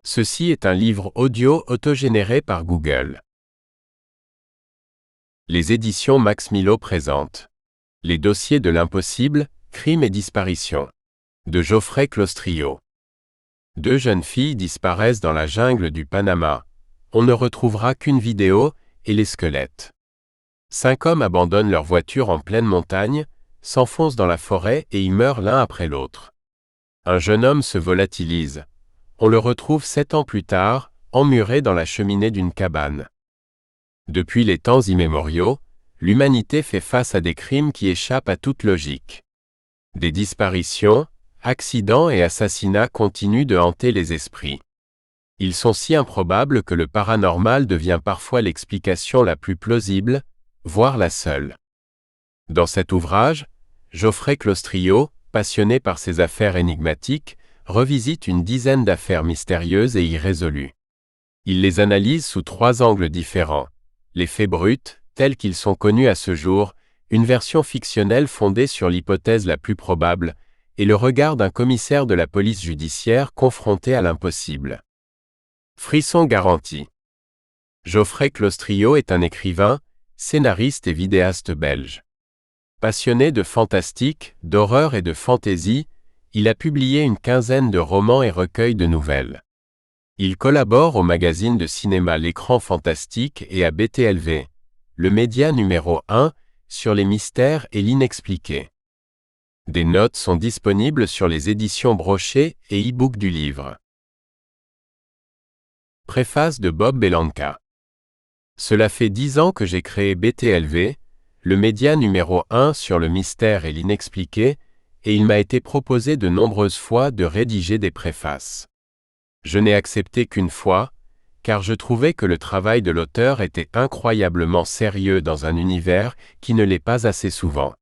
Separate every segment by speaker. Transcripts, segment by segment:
Speaker 1: Ceci est un livre audio autogénéré par Google. Les éditions Max Milo présentent Les dossiers de l'impossible, crimes et disparitions de Geoffrey Clostrio. Deux jeunes filles disparaissent dans la jungle du Panama. On ne retrouvera qu'une vidéo et les squelettes. 5 hommes abandonnent leur voiture en pleine montagne, s'enfoncent dans la forêt et y meurent l'un après l'autre. Un jeune homme se volatilise. On le retrouve 7 ans plus tard, emmuré dans la cheminée d'une cabane. Depuis les temps immémoriaux, l'humanité fait face à des crimes qui échappent à toute logique. Des disparitions, accidents et assassinats continuent de hanter les esprits. Ils sont si improbables que le paranormal devient parfois l'explication la plus plausible, voire la seule. Dans cet ouvrage, Geoffrey Clostrio, passionné par ces affaires énigmatiques, revisite une dizaine d'affaires mystérieuses et irrésolues. Il les analyse sous 3 angles différents. Les faits bruts, tels qu'ils sont connus à ce jour, une version fictionnelle fondée sur l'hypothèse la plus probable, et le regard d'un commissaire de la police judiciaire confronté à l'impossible. Frisson garanti. Geoffrey Clostrio est un écrivain, scénariste et vidéaste belge. Passionné de fantastique, d'horreur et de fantaisie, il a publié une quinzaine de romans et recueils de nouvelles. Il collabore au magazine de cinéma L'Écran Fantastique et à BTLV, le média numéro 1, sur les mystères et l'inexpliqué. Des notes sont disponibles sur les éditions Brochet et e-book du livre. Préface de Bob Belanca. Cela fait 10 ans que j'ai créé BTLV, le média numéro 1 sur le mystère et l'inexpliqué, et il m'a été proposé de nombreuses fois de rédiger des préfaces. Je n'ai accepté qu'une fois, car je trouvais que le travail de l'auteur était incroyablement sérieux dans un univers qui ne l'est pas assez souvent.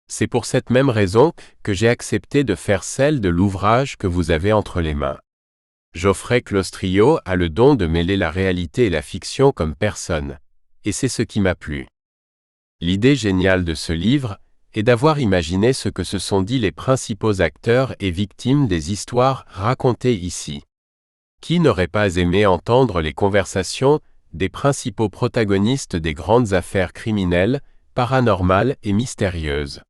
Speaker 1: C'est pour cette même raison que j'ai accepté de faire celle de l'ouvrage que vous avez entre les mains. Geoffrey Clostrio a le don de mêler la réalité et la fiction comme personne, et c'est ce qui m'a plu. L'idée géniale de ce livre est d'avoir imaginé ce que se sont dit les principaux acteurs et victimes des histoires racontées ici. Qui n'aurait pas aimé entendre les conversations des principaux protagonistes des grandes affaires criminelles, paranormales et mystérieuses?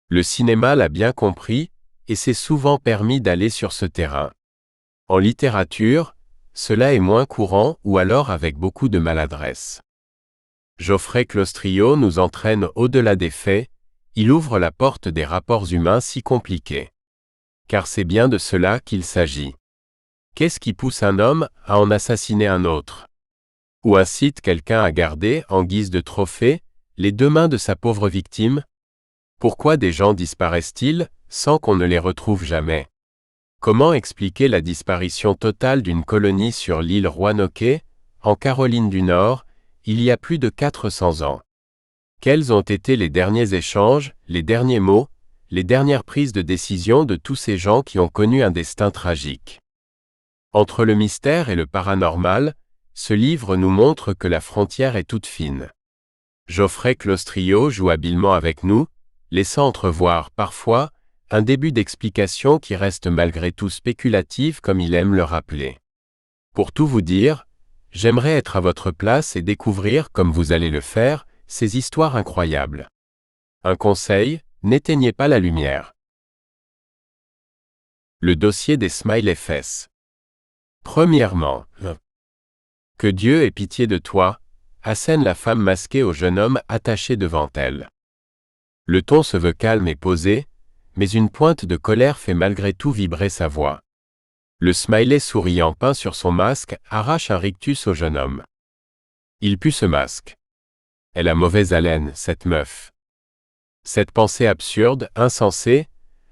Speaker 1: Le cinéma l'a bien compris, et s'est souvent permis d'aller sur ce terrain. En littérature, cela est moins courant ou alors avec beaucoup de maladresse. Geoffrey Clostrio nous entraîne au-delà des faits, il ouvre la porte des rapports humains si compliqués. Car c'est bien de cela qu'il s'agit. Qu'est-ce qui pousse un homme à en assassiner un autre? Ou incite quelqu'un à garder, en guise de trophée, les 2 mains de sa pauvre victime? Pourquoi des gens disparaissent-ils, sans qu'on ne les retrouve jamais? Comment expliquer la disparition totale d'une colonie sur l'île Roanoke, en Caroline du Nord, il y a plus de 400 ans? Quels ont été les derniers échanges, les derniers mots, les dernières prises de décision de tous ces gens qui ont connu un destin tragique? Entre le mystère et le paranormal, ce livre nous montre que la frontière est toute fine. Geoffrey Clostrio joue habilement avec nous, laissant entrevoir, parfois, un début d'explication qui reste malgré tout spéculative comme il aime le rappeler. Pour tout vous dire, j'aimerais être à votre place et découvrir, comme vous allez le faire, ces histoires incroyables. Un conseil, n'éteignez pas la lumière. Le dossier des smiley faces. Premièrement, que Dieu ait pitié de toi, assène la femme masquée au jeune homme attaché devant elle. Le ton se veut calme et posé, mais une pointe de colère fait malgré tout vibrer sa voix. Le smiley souriant peint sur son masque arrache un rictus au jeune homme. Il pue ce masque. Elle a mauvaise haleine, cette meuf. Cette pensée absurde, insensée,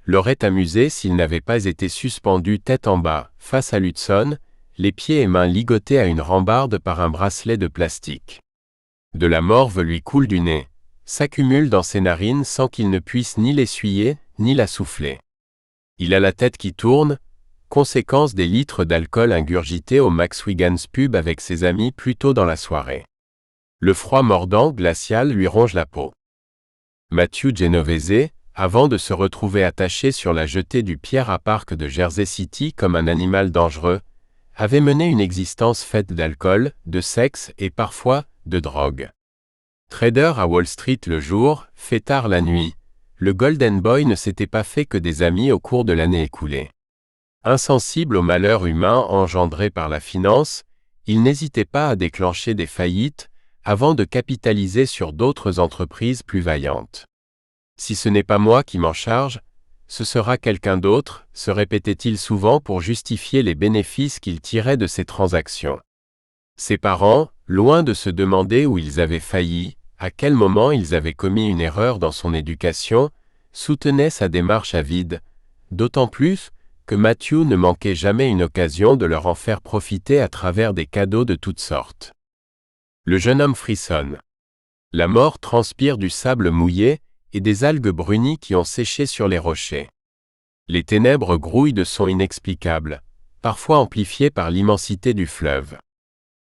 Speaker 1: l'aurait amusé s'il n'avait pas été suspendu tête en bas, face à l'Hudson, les pieds et mains ligotés à une rambarde par un bracelet de plastique. De la morve lui coule du nez, s'accumule dans ses narines sans qu'il ne puisse ni l'essuyer, ni la souffler. Il a la tête qui tourne, conséquence des litres d'alcool ingurgités au Max Wiggins pub avec ses amis plus tôt dans la soirée. Le froid mordant, glacial, lui ronge la peau. Matthew Genovese, avant de se retrouver attaché sur la jetée du Pierre à Park de Jersey City comme un animal dangereux, avait mené une existence faite d'alcool, de sexe et parfois de drogue. Trader à Wall Street le jour, fêtard la nuit, le Golden Boy ne s'était pas fait que des amis au cours de l'année écoulée. Insensible aux malheurs humains engendrés par la finance, il n'hésitait pas à déclencher des faillites avant de capitaliser sur d'autres entreprises plus vaillantes. Si ce n'est pas moi qui m'en charge, ce sera quelqu'un d'autre, se répétait-il souvent pour justifier les bénéfices qu'il tirait de ces transactions. Ses parents, loin de se demander où ils avaient failli, à quel moment ils avaient commis une erreur dans son éducation, soutenaient sa démarche avide, d'autant plus que Matthew ne manquait jamais une occasion de leur en faire profiter à travers des cadeaux de toutes sortes. Le jeune homme frissonne. La mort transpire du sable mouillé et des algues brunies qui ont séché sur les rochers. Les ténèbres grouillent de sons inexplicables, parfois amplifiés par l'immensité du fleuve.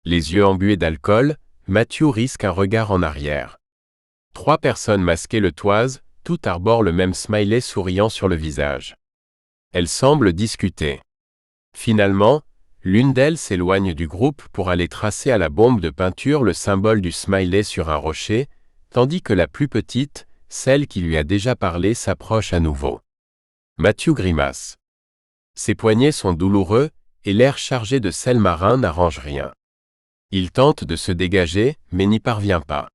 Speaker 1: Les yeux embués d'alcool, Matthew risque un regard en arrière. 3 personnes masquées le toisent, toutes arborent le même smiley souriant sur le visage. Elles semblent discuter. Finalement, l'une d'elles s'éloigne du groupe pour aller tracer à la bombe de peinture le symbole du smiley sur un rocher, tandis que la plus petite, celle qui lui a déjà parlé, s'approche à nouveau. Matthew grimace. Ses poignets sont douloureux et l'air chargé de sel marin n'arrange rien. Il tente de se dégager, mais n'y parvient pas.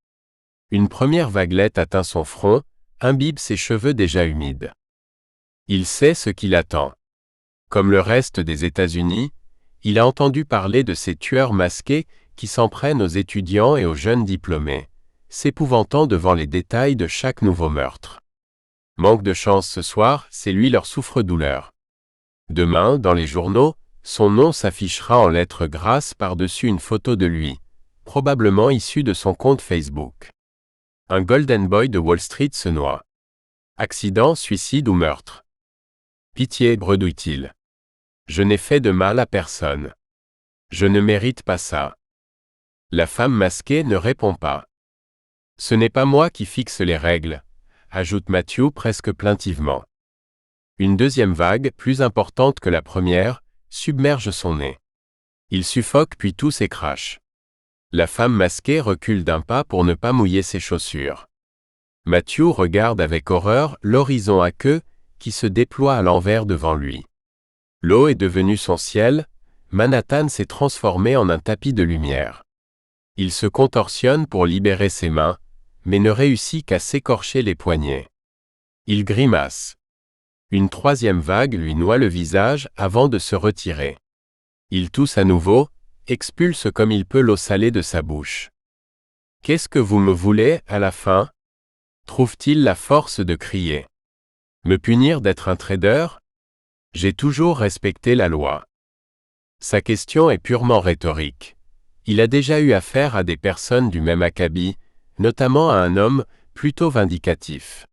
Speaker 1: Une première vaguelette atteint son front, imbibe ses cheveux déjà humides. Il sait ce qui l'attend. Comme le reste des États-Unis, il a entendu parler de ces tueurs masqués qui s'en prennent aux étudiants et aux jeunes diplômés, s'épouvantant devant les détails de chaque nouveau meurtre. Manque de chance ce soir, c'est lui leur souffre-douleur. Demain, dans les journaux, son nom s'affichera en lettres grasses par-dessus une photo de lui, probablement issue de son compte Facebook. Un Golden Boy de Wall Street se noie. Accident, suicide ou meurtre. Pitié, bredouille-t-il. Je n'ai fait de mal à personne. Je ne mérite pas ça. La femme masquée ne répond pas. Ce n'est pas moi qui fixe les règles, ajoute Matthew presque plaintivement. Une deuxième vague, plus importante que la première, submerge son nez. Il suffoque puis tout s'écrache. La femme masquée recule d'un pas pour ne pas mouiller ses chaussures. Matthew regarde avec horreur l'horizon aqueux qui se déploie à l'envers devant lui. L'eau est devenue son ciel, Manhattan s'est transformé en un tapis de lumière. Il se contorsionne pour libérer ses mains, mais ne réussit qu'à s'écorcher les poignets. Il grimace. Une troisième vague lui noie le visage avant de se retirer. Il tousse à nouveau, expulse comme il peut l'eau salée de sa bouche. « Qu'est-ce que vous me voulez, à la fin ?» trouve-t-il la force de crier. « Me punir d'être un trader ? J'ai toujours respecté la loi. » Sa question est purement rhétorique. Il a déjà eu affaire à des personnes du même acabit, notamment à un homme plutôt vindicatif.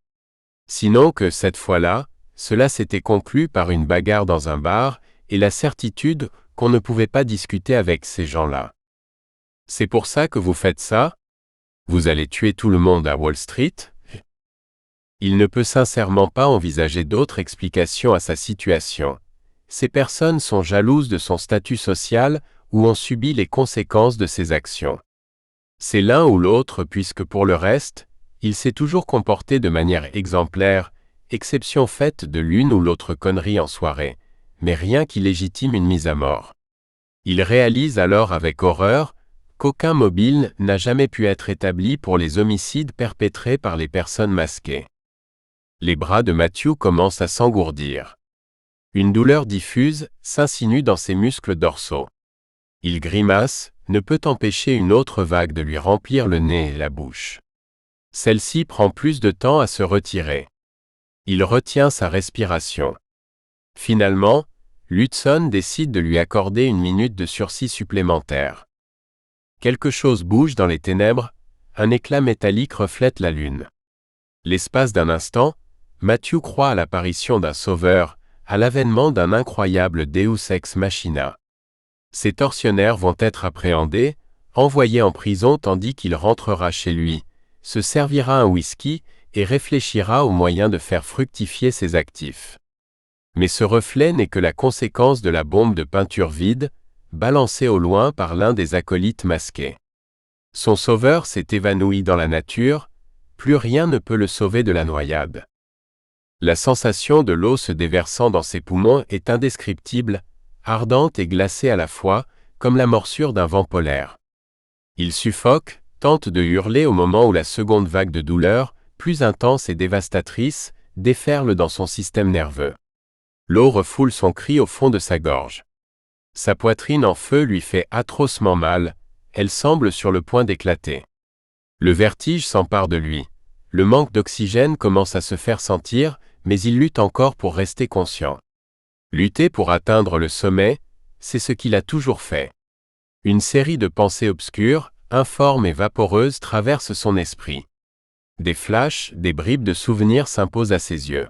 Speaker 1: Sinon que cette fois-là, cela s'était conclu par une bagarre dans un bar et la certitude qu'on ne pouvait pas discuter avec ces gens-là. « C'est pour ça que vous faites ça ? Vous allez tuer tout le monde à Wall Street ?» Il ne peut sincèrement pas envisager d'autre explication à sa situation. Ces personnes sont jalouses de son statut social ou ont subi les conséquences de ses actions. C'est l'un ou l'autre puisque pour le reste, il s'est toujours comporté de manière exemplaire, exception faite de l'une ou l'autre connerie en soirée, mais rien qui légitime une mise à mort. Il réalise alors avec horreur qu'aucun mobile n'a jamais pu être établi pour les homicides perpétrés par les personnes masquées. Les bras de Matthew commencent à s'engourdir. Une douleur diffuse s'insinue dans ses muscles dorsaux. Il grimace, ne peut empêcher une autre vague de lui remplir le nez et la bouche. Celle-ci prend plus de temps à se retirer. Il retient sa respiration. Finalement, l'Hudson décide de lui accorder une minute de sursis supplémentaire. Quelque chose bouge dans les ténèbres, un éclat métallique reflète la lune. L'espace d'un instant, Matthew croit à l'apparition d'un sauveur, à l'avènement d'un incroyable Deus ex machina. Ces tortionnaires vont être appréhendés, envoyés en prison tandis qu'il rentrera chez lui, se servira un whisky et réfléchira aux moyens de faire fructifier ses actifs. Mais ce reflet n'est que la conséquence de la bombe de peinture vide, balancé au loin par l'un des acolytes masqués. Son sauveur s'est évanoui dans la nature, plus rien ne peut le sauver de la noyade. La sensation de l'eau se déversant dans ses poumons est indescriptible, ardente et glacée à la fois, comme la morsure d'un vent polaire. Il suffoque, tente de hurler au moment où la seconde vague de douleur, plus intense et dévastatrice, déferle dans son système nerveux. L'eau refoule son cri au fond de sa gorge. Sa poitrine en feu lui fait atrocement mal, elle semble sur le point d'éclater. Le vertige s'empare de lui. Le manque d'oxygène commence à se faire sentir, mais il lutte encore pour rester conscient. Lutter pour atteindre le sommet, c'est ce qu'il a toujours fait. Une série de pensées obscures, informes et vaporeuses traversent son esprit. Des flashs, des bribes de souvenirs s'imposent à ses yeux.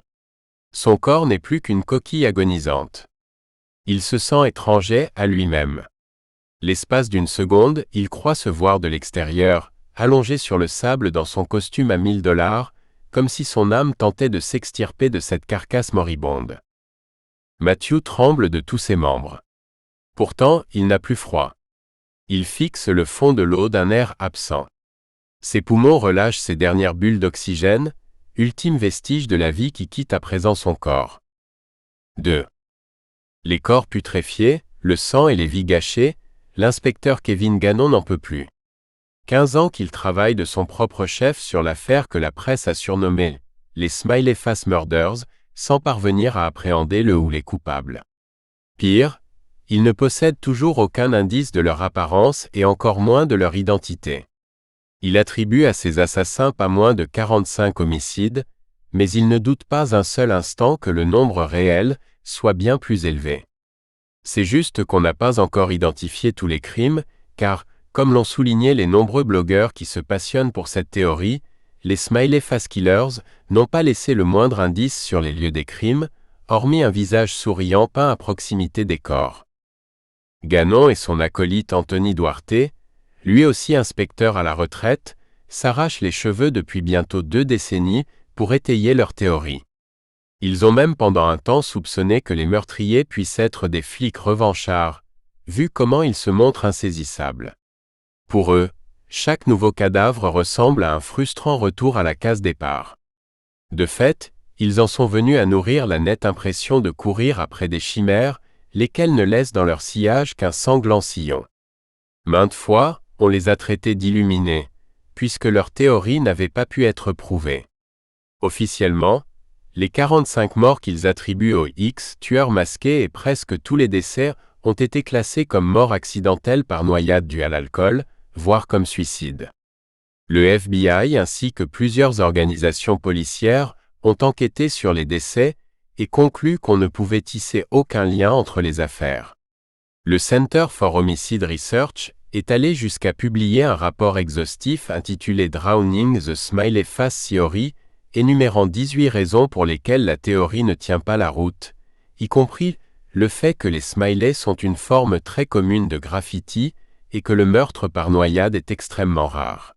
Speaker 1: Son corps n'est plus qu'une coquille agonisante. Il se sent étranger à lui-même. L'espace d'une seconde, il croit se voir de l'extérieur, allongé sur le sable dans son costume à $1000, comme si son âme tentait de s'extirper de cette carcasse moribonde. Matthew tremble de tous ses membres. Pourtant, il n'a plus froid. Il fixe le fond de l'eau d'un air absent. Ses poumons relâchent ses dernières bulles d'oxygène, ultime vestige de la vie qui quitte à présent son corps. 2. Les corps putréfiés, le sang et les vies gâchées, l'inspecteur Kevin Gannon n'en peut plus. 15 ans qu'il travaille de son propre chef sur l'affaire que la presse a surnommée les Smiley Face Murders, sans parvenir à appréhender le ou les coupables. Pire, il ne possède toujours aucun indice de leur apparence et encore moins de leur identité. Il attribue à ces assassins pas moins de 45 homicides, mais il ne doute pas un seul instant que le nombre réel soit bien plus élevé. C'est juste qu'on n'a pas encore identifié tous les crimes, car, comme l'ont souligné les nombreux blogueurs qui se passionnent pour cette théorie, les Smiley Face Killers n'ont pas laissé le moindre indice sur les lieux des crimes, hormis un visage souriant peint à proximité des corps. Gannon et son acolyte Anthony Duarte, lui aussi inspecteur à la retraite, s'arrachent les cheveux depuis bientôt 2 décennies pour étayer leur théorie. Ils ont même pendant un temps soupçonné que les meurtriers puissent être des flics revanchards, vu comment ils se montrent insaisissables. Pour eux, chaque nouveau cadavre ressemble à un frustrant retour à la case départ. De fait, ils en sont venus à nourrir la nette impression de courir après des chimères, lesquelles ne laissent dans leur sillage qu'un sanglant sillon. Maintes fois, on les a traités d'illuminés, puisque leur théorie n'avait pas pu être prouvée. Officiellement, les 45 morts qu'ils attribuent aux X tueurs masqués et presque tous les décès ont été classés comme morts accidentelles par noyade due à l'alcool, voire comme suicide. Le FBI ainsi que plusieurs organisations policières ont enquêté sur les décès et conclu qu'on ne pouvait tisser aucun lien entre les affaires. Le Center for Homicide Research est allé jusqu'à publier un rapport exhaustif intitulé Drowning the Smiley Face Theory, énumérant 18 raisons pour lesquelles la théorie ne tient pas la route, y compris le fait que les smileys sont une forme très commune de graffiti et que le meurtre par noyade est extrêmement rare.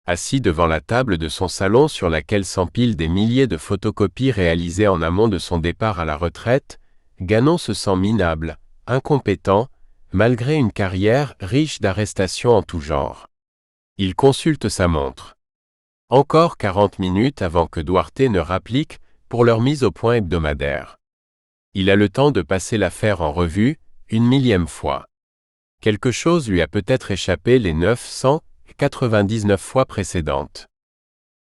Speaker 1: Assis devant la table de son salon sur laquelle s'empilent des milliers de photocopies réalisées en amont de son départ à la retraite, Gannon se sent minable, incompétent, malgré une carrière riche d'arrestations en tout genre. Il consulte sa montre. Encore 40 minutes avant que Duarte ne rapplique pour leur mise au point hebdomadaire. Il a le temps de passer l'affaire en revue, une millième fois. Quelque chose lui a peut-être échappé les 999 fois précédentes.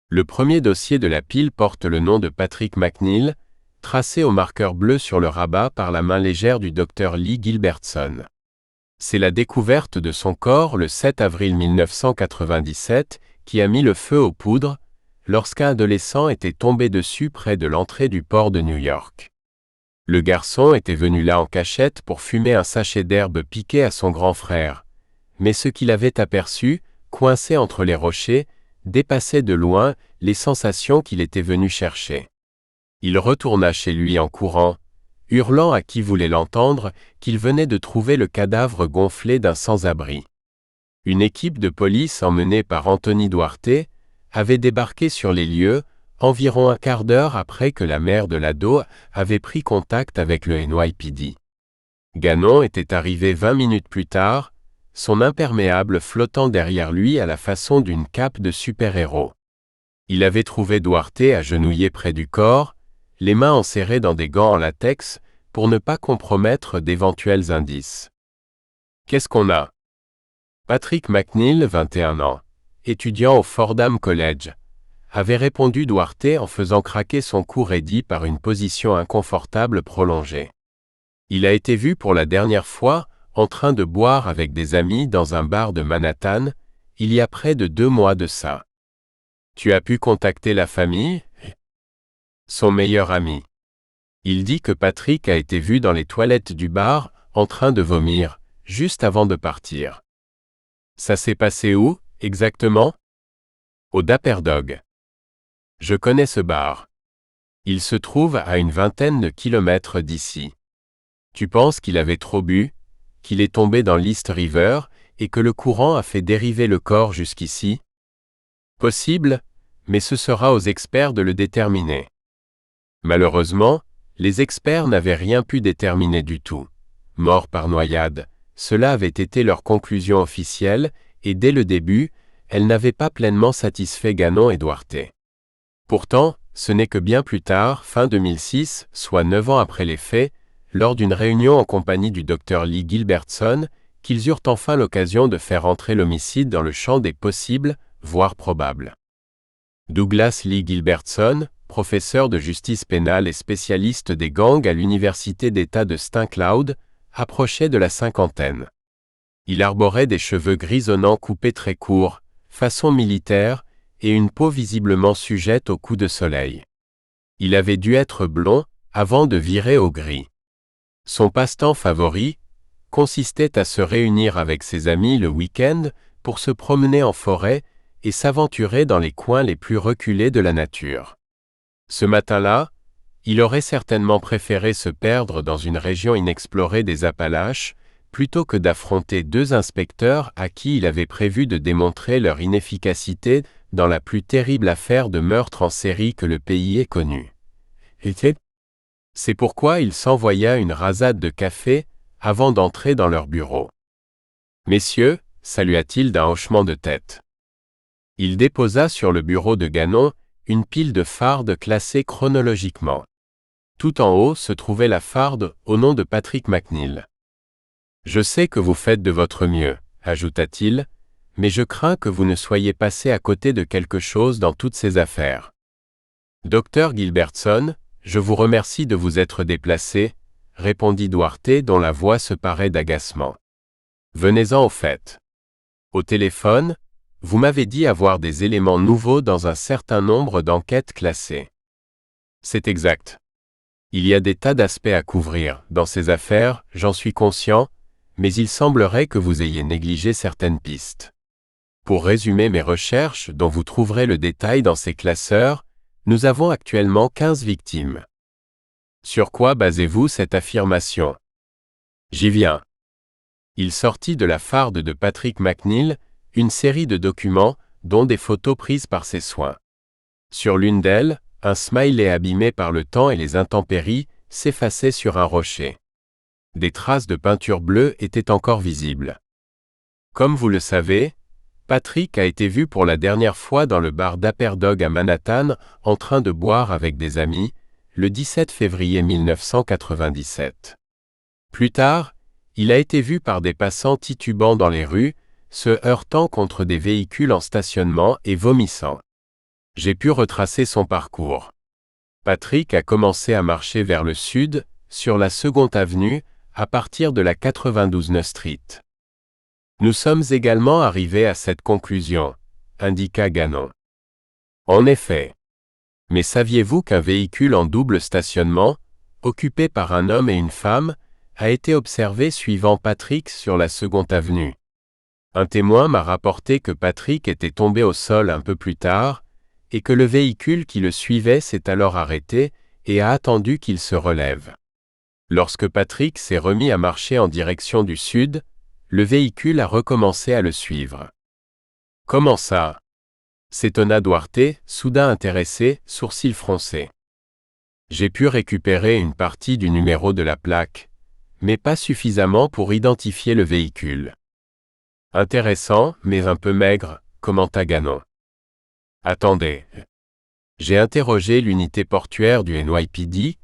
Speaker 1: Le premier dossier de la pile porte le nom de Patrick McNeil, tracé au marqueur bleu sur le rabat par la main légère du docteur Lee Gilbertson. C'est la découverte de son corps le 7 avril 1997 qui a mis le feu aux poudres, lorsqu'un adolescent était tombé dessus près de l'entrée du port de New York. Le garçon était venu là en cachette pour fumer un sachet d'herbe piqué à son grand frère, mais ce qu'il avait aperçu, coincé entre les rochers, dépassait de loin les sensations qu'il était venu chercher. Il retourna chez lui en courant, hurlant à qui voulait l'entendre qu'il venait de trouver le cadavre gonflé d'un sans-abri. Une équipe de police emmenée par Anthony Duarte avait débarqué sur les lieux environ un quart d'heure après que la mère de l'ado avait pris contact avec le NYPD. Ganon était arrivé 20 minutes plus tard, son imperméable flottant derrière lui à la façon d'une cape de super-héros. Il avait trouvé Duarte agenouillé près du corps, les mains enserrées dans des gants en latex, pour ne pas compromettre d'éventuels indices. « Qu'est-ce qu'on a ?» Patrick McNeil, 21 ans, étudiant au Fordham College, avait répondu Duarte en faisant craquer son cou raidi par une position inconfortable prolongée. Il a été vu pour la dernière fois en train de boire avec des amis dans un bar de Manhattan, il y a près de 2 mois de ça. Tu as pu contacter la famille? Son meilleur ami. Il dit que Patrick a été vu dans les toilettes du bar, en train de vomir, juste avant de partir. Ça s'est passé où, exactement? Au Dapper Dog. Je connais ce bar. Il se trouve à une vingtaine de kilomètres d'ici. Tu penses qu'il avait trop bu, qu'il est tombé dans l'East River et que le courant a fait dériver le corps jusqu'ici? Possible, mais ce sera aux experts de le déterminer. Malheureusement, les experts n'avaient rien pu déterminer du tout. Mort par noyade, cela avait été leur conclusion officielle, et dès le début, elle n'avait pas pleinement satisfait Ganon et Duarte. Pourtant, ce n'est que bien plus tard, fin 2006, soit 9 ans après les faits, lors d'une réunion en compagnie du Dr Lee Gilbertson, qu'ils eurent enfin l'occasion de faire entrer l'homicide dans le champ des possibles, voire probables. Douglas Lee Gilbertson, professeur de justice pénale et spécialiste des gangs à l'Université d'État de St. Cloud, approchait de la cinquantaine. Il arborait des cheveux grisonnants coupés très courts, façon militaire, et une peau visiblement sujette aux coups de soleil. Il avait dû être blond, avant de virer au gris. Son passe-temps favori consistait à se réunir avec ses amis le week-end pour se promener en forêt et s'aventurer dans les coins les plus reculés de la nature. Ce matin-là, il aurait certainement préféré se perdre dans une région inexplorée des Appalaches, plutôt que d'affronter 2 inspecteurs à qui il avait prévu de démontrer leur inefficacité dans la plus terrible affaire de meurtre en série que le pays ait connue. C'est pourquoi il s'envoya une rasade de café avant d'entrer dans leur bureau. « Messieurs » salua-t-il d'un hochement de tête. Il déposa sur le bureau de Ganon une pile de fardes classées chronologiquement. Tout en haut se trouvait la farde au nom de Patrick McNeil. « Je sais que vous faites de votre mieux » ajouta-t-il, « mais je crains que vous ne soyez passé à côté de quelque chose dans toutes ces affaires. »« Docteur Gilbertson, je vous remercie de vous être déplacé, » répondit Duarte dont la voix se parait d'agacement. « Venez-en au fait. Au téléphone, vous m'avez dit avoir des éléments nouveaux dans un certain nombre d'enquêtes classées. » C'est exact. Il y a des tas d'aspects à couvrir dans ces affaires, j'en suis conscient, mais il semblerait que vous ayez négligé certaines pistes. Pour résumer mes recherches, dont vous trouverez le détail dans ces classeurs, nous avons actuellement 15 victimes. Sur quoi basez-vous cette affirmation? J'y viens. Il sortit de la farde de Patrick McNeil une série de documents, dont des photos prises par ses soins. Sur l'une d'elles, un smiley abîmé par le temps et les intempéries s'effaçait sur un rocher. Des traces de peinture bleue étaient encore visibles. Comme vous le savez, Patrick a été vu pour la dernière fois dans le bar Dapper Dog à Manhattan en train de boire avec des amis, le 17 février 1997. Plus tard, il a été vu par des passants titubant dans les rues, se heurtant contre des véhicules en stationnement et vomissant. J'ai pu retracer son parcours. Patrick a commencé à marcher vers le sud, sur la 2nd avenue, à partir de la 92e Street. Nous sommes également arrivés à cette conclusion, indiqua Ganon. En effet. Mais saviez-vous qu'un véhicule en double stationnement, occupé par un homme et une femme, a été observé suivant Patrick sur la 2nd avenue? Un témoin m'a rapporté que Patrick était tombé au sol un peu plus tard, et que le véhicule qui le suivait s'est alors arrêté et a attendu qu'il se relève. Lorsque Patrick s'est remis à marcher en direction du sud, le véhicule a recommencé à le suivre. « Comment ça ?» s'étonna Duarte, soudain intéressé, sourcils froncés. « J'ai pu récupérer une partie du numéro de la plaque, mais pas suffisamment pour identifier le véhicule. Intéressant, mais un peu maigre, commenta Gannon. Attendez. J'ai interrogé l'unité portuaire du NYPD,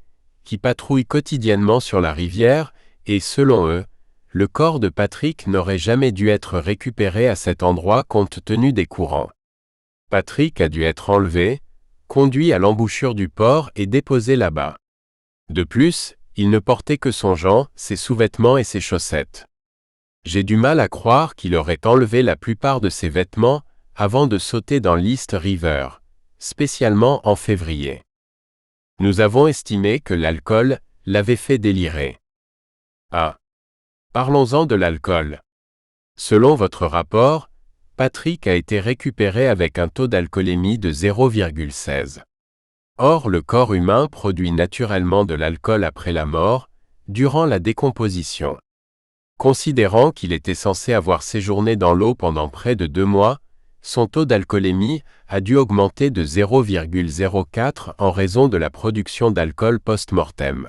Speaker 1: qui patrouille quotidiennement sur la rivière, et selon eux, le corps de Patrick n'aurait jamais dû être récupéré à cet endroit compte tenu des courants. Patrick a dû être enlevé, conduit à l'embouchure du port et déposé là-bas. De plus, il ne portait que son gant, ses sous-vêtements et ses chaussettes. J'ai du mal à croire qu'il aurait enlevé la plupart de ses vêtements avant de sauter dans l'East River, spécialement en février. Nous avons estimé que l'alcool l'avait fait délirer. Ah. Parlons-en de l'alcool. Selon votre rapport, Patrick a été récupéré avec un taux d'alcoolémie de 0,16. Or, le corps humain produit naturellement de l'alcool après la mort, durant la décomposition. Considérant qu'il était censé avoir séjourné dans l'eau pendant près de 2 mois, son taux d'alcoolémie a dû augmenter de 0,04 en raison de la production d'alcool post-mortem.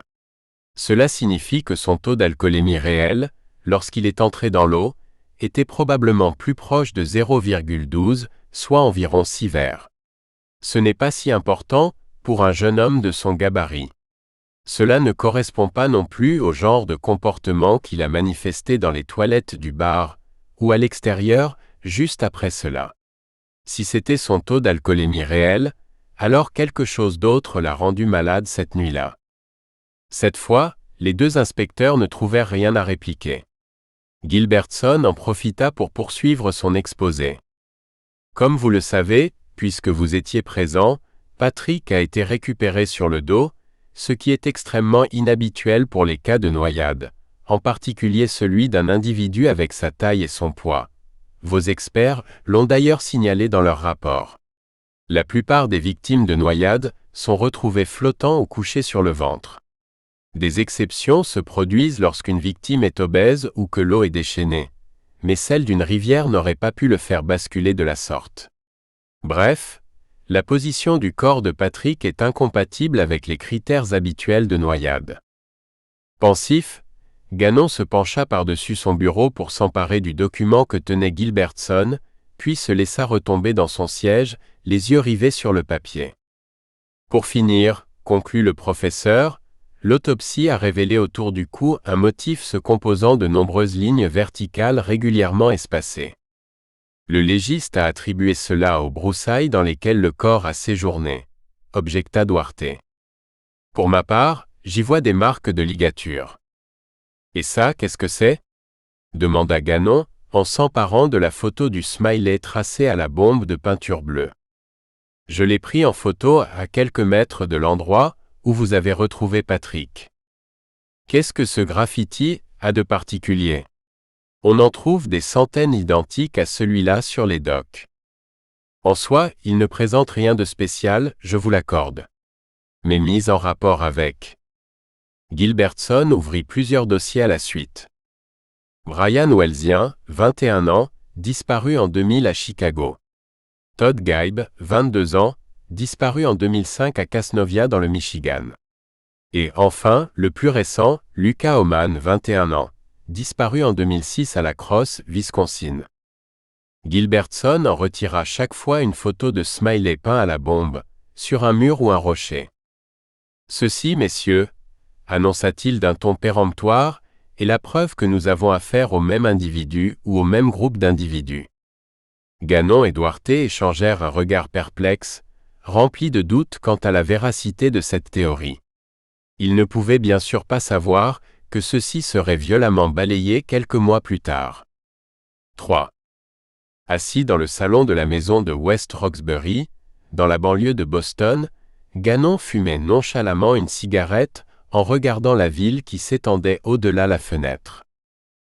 Speaker 1: Cela signifie que son taux d'alcoolémie réel, lorsqu'il est entré dans l'eau, était probablement plus proche de 0,12, soit environ 6 verres. Ce n'est pas si important pour un jeune homme de son gabarit. Cela ne correspond pas non plus au genre de comportement qu'il a manifesté dans les toilettes du bar, ou à l'extérieur, juste après cela. Si c'était son taux d'alcoolémie réel, alors quelque chose d'autre l'a rendu malade cette nuit-là. Cette fois, les deux inspecteurs ne trouvèrent rien à répliquer. Gilbertson en profita pour poursuivre son exposé. Comme vous le savez, puisque vous étiez présent, Patrick a été récupéré sur le dos, ce qui est extrêmement inhabituel pour les cas de noyade, en particulier celui d'un individu avec sa taille et son poids. Vos experts l'ont d'ailleurs signalé dans leur rapport. La plupart des victimes de noyade sont retrouvées flottant ou couchées sur le ventre. Des exceptions se produisent lorsqu'une victime est obèse ou que l'eau est déchaînée, mais celle d'une rivière n'aurait pas pu le faire basculer de la sorte. Bref, la position du corps de Patrick est incompatible avec les critères habituels de noyade. Pensif, Gannon se pencha par-dessus son bureau pour s'emparer du document que tenait Gilbertson, puis se laissa retomber dans son siège, les yeux rivés sur le papier. Pour finir, conclut le professeur, l'autopsie a révélé autour du cou un motif se composant de nombreuses lignes verticales régulièrement espacées. Le légiste a attribué cela aux broussailles dans lesquelles le corps a séjourné, objecta Duarte. Pour ma part, j'y vois des marques de ligature. Et ça, qu'est-ce que c'est? Demanda Gannon, en s'emparant de la photo du smiley tracé à la bombe de peinture bleue. Je l'ai pris en photo à quelques mètres de l'endroit où vous avez retrouvé Patrick. Qu'est-ce que ce graffiti a de particulier? On en trouve des centaines identiques à celui-là sur les docks. En soi, il ne présente rien de spécial, je vous l'accorde. Mais mis en rapport avec. Gilbertson ouvrit plusieurs dossiers à la suite. Brian Welsien, 21 ans, disparu en 2000 à Chicago. Todd Geib, 22 ans, disparu en 2005 à Casnovia dans le Michigan. Et enfin, le plus récent, Lucas Oman, 21 ans, disparu en 2006 à La Crosse, Wisconsin. Gilbertson en retira chaque fois une photo de smiley peint à la bombe, sur un mur ou un rocher. Ceci, messieurs, annonça-t-il d'un ton péremptoire, est la preuve que nous avons affaire au même individu ou au même groupe d'individus. Gannon et Duarte échangèrent un regard perplexe, rempli de doutes quant à la véracité de cette théorie. Ils ne pouvaient bien sûr pas savoir que ceci serait violemment balayé quelques mois plus tard. 3. Assis dans le salon de la maison de West Roxbury, dans la banlieue de Boston, Gannon fumait nonchalamment une cigarette en regardant la ville qui s'étendait au-delà la fenêtre.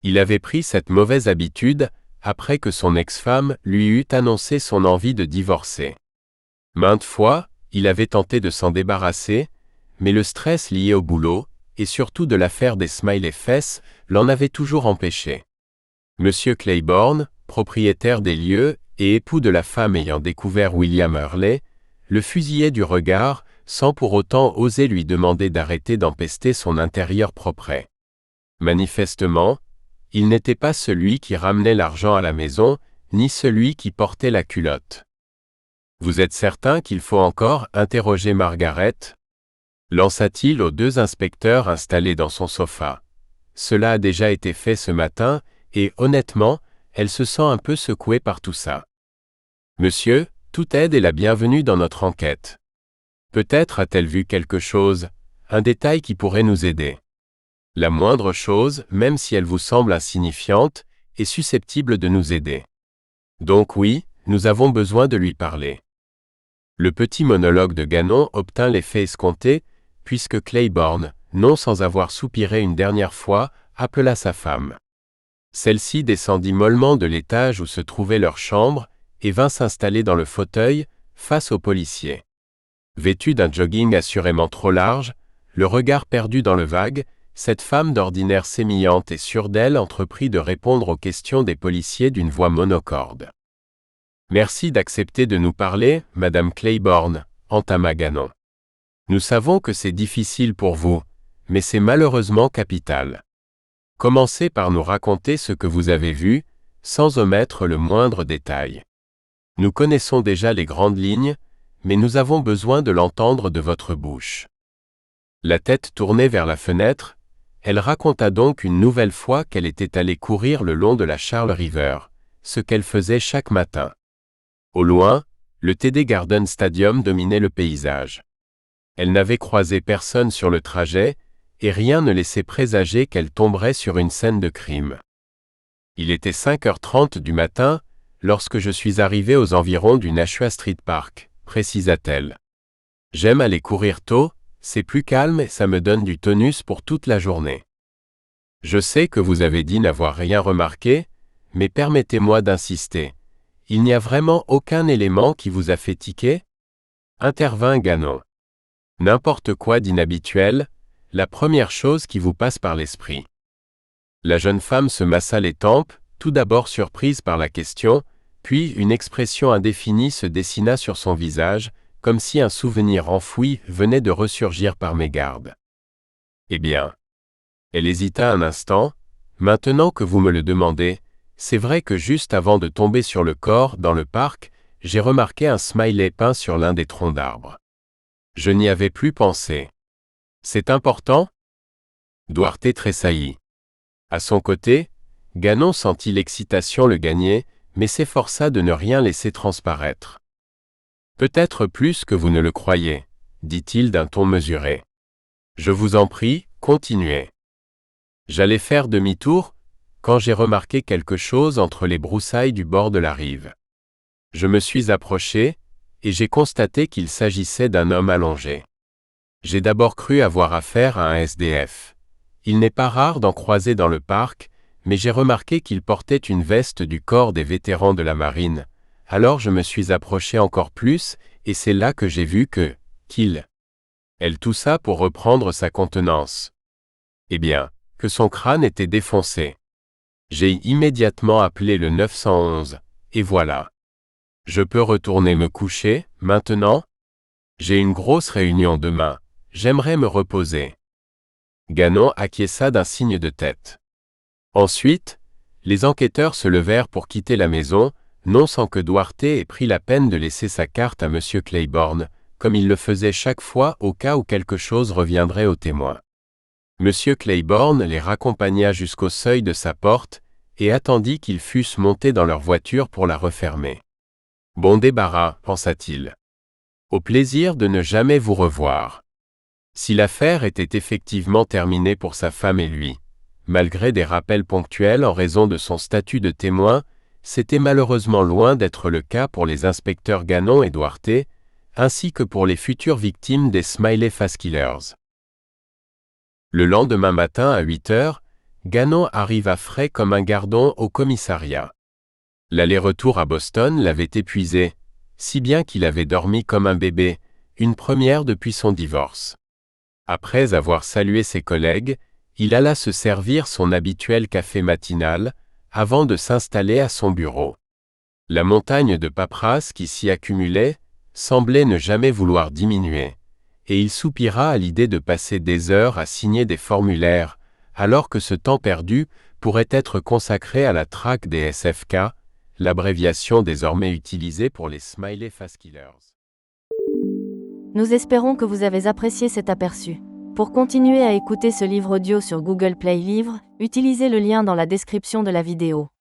Speaker 1: Il avait pris cette mauvaise habitude après que son ex-femme lui eut annoncé son envie de divorcer. Maintes fois, il avait tenté de s'en débarrasser, mais le stress lié au boulot, et surtout de l'affaire des smiley fesses, l'en avait toujours empêché. Monsieur Claiborne, propriétaire des lieux et époux de la femme ayant découvert William Hurley, le fusillait du regard, sans pour autant oser lui demander d'arrêter d'empester son intérieur propret. Manifestement, il n'était pas celui qui ramenait l'argent à la maison, ni celui qui portait la culotte. Vous êtes certain qu'il faut encore interroger Margaret? Lança-t-il aux deux inspecteurs installés dans son sofa. Cela a déjà été fait ce matin, et honnêtement, elle se sent un peu secouée par tout ça. Monsieur, toute aide est la bienvenue dans notre enquête. Peut-être a-t-elle vu quelque chose, un détail qui pourrait nous aider. La moindre chose, même si elle vous semble insignifiante, est susceptible de nous aider. Donc oui, nous avons besoin de lui parler. Le petit monologue de Gannon obtint l'effet escompté, puisque Claiborne, non sans avoir soupiré une dernière fois, appela sa femme. Celle-ci descendit mollement de l'étage où se trouvait leur chambre et vint s'installer dans le fauteuil, face au policier. Vêtue d'un jogging assurément trop large, le regard perdu dans le vague, cette femme d'ordinaire sémillante et sûre d'elle entreprit de répondre aux questions des policiers d'une voix monocorde. « Merci d'accepter de nous parler, Madame Claiborne, entama Gannon. Nous savons que c'est difficile pour vous, mais c'est malheureusement capital. Commencez par nous raconter ce que vous avez vu, sans omettre le moindre détail. Nous connaissons déjà les grandes lignes, mais nous avons besoin de l'entendre de votre bouche. » La tête tournée vers la fenêtre, elle raconta donc une nouvelle fois qu'elle était allée courir le long de la Charles River, ce qu'elle faisait chaque matin. Au loin, le TD Garden Stadium dominait le paysage. Elle n'avait croisé personne sur le trajet, et rien ne laissait présager qu'elle tomberait sur une scène de crime. Il était 5h30 du matin, lorsque je suis arrivé aux environs du Nashua Street Park, précisa-t-elle. J'aime aller courir tôt, c'est plus calme et ça me donne du tonus pour toute la journée. Je sais que vous avez dit n'avoir rien remarqué, mais permettez-moi d'insister. Il n'y a vraiment aucun élément qui vous a fait tiquer? Intervint Gannon. N'importe quoi d'inhabituel, la première chose qui vous passe par l'esprit. La jeune femme se massa les tempes, tout d'abord surprise par la question, puis une expression indéfinie se dessina sur son visage, comme si un souvenir enfoui venait de ressurgir par mégarde. Eh bien. Elle hésita un instant. Maintenant que vous me le demandez, c'est vrai que juste avant de tomber sur le corps dans le parc, j'ai remarqué un smiley peint sur l'un des troncs d'arbres. Je n'y avais plus pensé. C'est important? Duarte tressaillit. À son côté, Gannon sentit l'excitation le gagner, mais s'efforça de ne rien laisser transparaître. Peut-être plus que vous ne le croyez, dit-il d'un ton mesuré. Je vous en prie, continuez. J'allais faire demi-tour, quand j'ai remarqué quelque chose entre les broussailles du bord de la rive. Je me suis approché, et j'ai constaté qu'il s'agissait d'un homme allongé. J'ai d'abord cru avoir affaire à un SDF. Il n'est pas rare d'en croiser dans le parc, mais j'ai remarqué qu'il portait une veste du corps des vétérans de la marine. Alors je me suis approché encore plus, et c'est là que j'ai vu qu'il... Elle toussa pour reprendre sa contenance. Eh bien, que son crâne était défoncé. J'ai immédiatement appelé le 911, et voilà. Je peux retourner me coucher, maintenant? J'ai une grosse réunion demain, j'aimerais me reposer. Gannon acquiesça d'un signe de tête. Ensuite, les enquêteurs se levèrent pour quitter la maison, non sans que Duarte ait pris la peine de laisser sa carte à M. Claiborne, comme il le faisait chaque fois au cas où quelque chose reviendrait aux témoins. M. Claiborne les raccompagna jusqu'au seuil de sa porte, et attendit qu'ils fussent montés dans leur voiture pour la refermer. Bon débarras, pensa-t-il. Au plaisir de ne jamais vous revoir. Si l'affaire était effectivement terminée pour sa femme et lui, malgré des rappels ponctuels en raison de son statut de témoin, c'était malheureusement loin d'être le cas pour les inspecteurs Gannon et Duarte, ainsi que pour les futures victimes des Smiley Face Killers. Le lendemain matin à 8h, Gannon arriva frais comme un gardon au commissariat. L'aller-retour à Boston l'avait épuisé, si bien qu'il avait dormi comme un bébé, une première depuis son divorce. Après avoir salué ses collègues, il alla se servir son habituel café matinal, avant de s'installer à son bureau. La montagne de paperasse qui s'y accumulait semblait ne jamais vouloir diminuer, et il soupira à l'idée de passer des heures à signer des formulaires, alors que ce temps perdu pourrait être consacré à la traque des SFK, l'abréviation désormais utilisée pour les Smiley Face Killers.
Speaker 2: Nous espérons que vous avez apprécié cet aperçu. Pour continuer à écouter ce livre audio sur Google Play Livres, utilisez le lien dans la description de la vidéo.